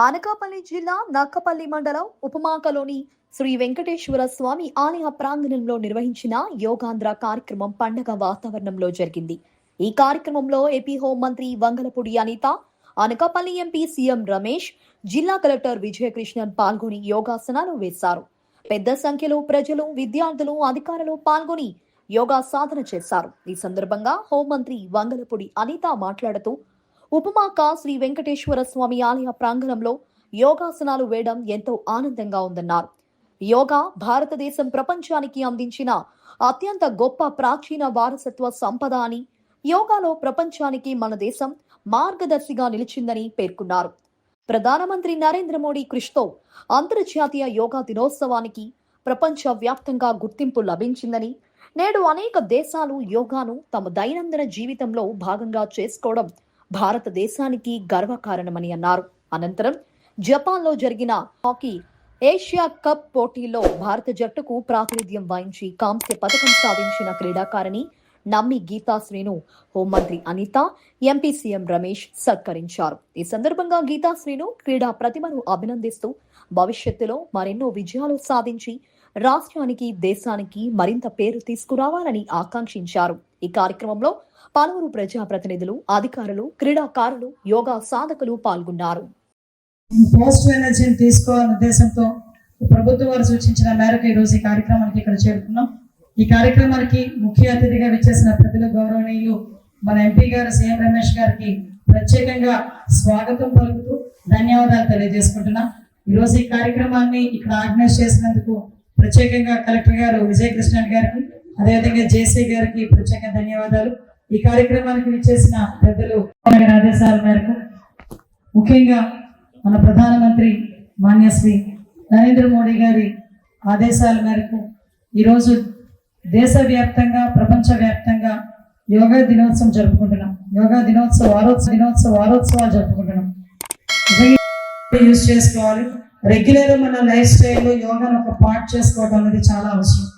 అనకాపల్లి జిల్లా నక్కపల్లి మండలం ఉపమాకలోని శ్రీ వెంకటేశ్వర స్వామి ఆలయ ప్రాంగణంలో నిర్వహించిన యోగాంధ్ర కార్యక్రమం పండగ వాతావరణంలో జరిగింది. ఈ కార్యక్రమంలో ఏపీ హోంమంత్రి వంగలపూడి అనిత, అనకాపల్లి ఎంపీ సీఎం రమేష్, జిల్లా కలెక్టర్ విజయకృష్ణన్ పాల్గొని యోగాసనాలు వేశారు. పెద్ద సంఖ్యలో ప్రజలు, విద్యార్థులు, అధికారులు పాల్గొని యోగా సాధన చేశారు. ఈ సందర్భంగా హోంమంత్రి వంగలపూడి అనిత మాట్లాడుతూ ఉపమాక శ్రీ వెంకటేశ్వర స్వామి ఆలయ ప్రాంగణంలో యోగాసనాలు వేయడం ఎంతో ఆనందంగా ఉందన్నారు. యోగా భారతదేశం ప్రపంచానికి అందించిన అత్యంత గొప్ప ప్రాచీన వారసత్వ సంపద అని, యోగాలో ప్రపంచానికి మన దేశం మార్గదర్శిగా నిలిచిందని పేర్కొన్నారు. ప్రధానమంత్రి నరేంద్ర మోడీ కృషితో అంతర్జాతీయ యోగా దినోత్సవానికి ప్రపంచ వ్యాప్తంగా గుర్తింపు లభించిందని, నేడు అనేక దేశాలు యోగాను తమ దైనందిన జీవితంలో భాగంగా చేసుకోవడం భారతదేశానికి గర్వకారణమని అన్నారు. అనంతరం జపాన్లో జరిగిన హాకీ ఏషియా కప్ పోటీల్లో భారత జట్టుకు ప్రాతినిధ్యం వహించి కాంస్య పథకం సాధించిన క్రీడాకారిణి నమ్మి గీతాశ్రీను హోంమంత్రి అనిత, ఎంపీ సీఎం రమేష్ సత్కరించారు. ఈ సందర్భంగా గీతాశ్రీను క్రీడా ప్రతిభను అభినందిస్తూ భవిష్యత్తులో మరెన్నో విజయాలు సాధించి రాష్ట్రానికి, దేశానికి మరింత పేరు తీసుకురావాలని ఆకాంక్షించారు. ఈ కార్యక్రమంలో పలువురు ప్రజాప్రతినిధులు, అధికారులు, క్రీడాకారులు, యోగా సాధకులు పాల్గొన్నారు. పాజిటివ్ ఎనర్జీని తీసుకోవాలనే ఉద్దేశంతో ప్రభుత్వం వారు సూచించిన మేరకు ఈ రోజు ఈ కార్యక్రమానికి ఇక్కడ చేరుకున్నాం. ఈ కార్యక్రమానికి ముఖ్య అతిథిగా విచ్చేసిన పెద్దలు, గౌరవనీయులు మన ఎంపీ గారు సీఎం రమేష్ గారికి ప్రత్యేకంగా స్వాగతం పలుకుతూ ధన్యవాదాలు తెలియజేసుకుంటున్నాం. ఈ రోజు ఈ కార్యక్రమాన్ని ఇక్కడ ఆర్గనైజ్ చేసినందుకు ప్రత్యేకంగా కలెక్టర్ గారు విజయకృష్ణన్ గారికి, అదేవిధంగా జేసీ గారికి ప్రత్యేక ధన్యవాదాలు. ఈ కార్యక్రమానికి విచ్చేసిన పెద్దలు ఆదేశాల మేరకు, ముఖ్యంగా మన ప్రధానమంత్రి మాన్యశ్రీ నరేంద్ర మోడీ గారి ఆదేశాల మేరకు ఈరోజు దేశవ్యాప్తంగా, ప్రపంచవ్యాప్తంగా యోగా దినోత్సవం జరుపుకుంటున్నాం. యోగా వారోత్సవాలు జరుపుకుంటున్నాం. యూజ్ చేసుకోవాలి. రెగ్యులర్ మన లైఫ్ స్టైల్లో యోగాను ఒక పార్ట్ చేసుకోవడం అనేది చాలా అవసరం.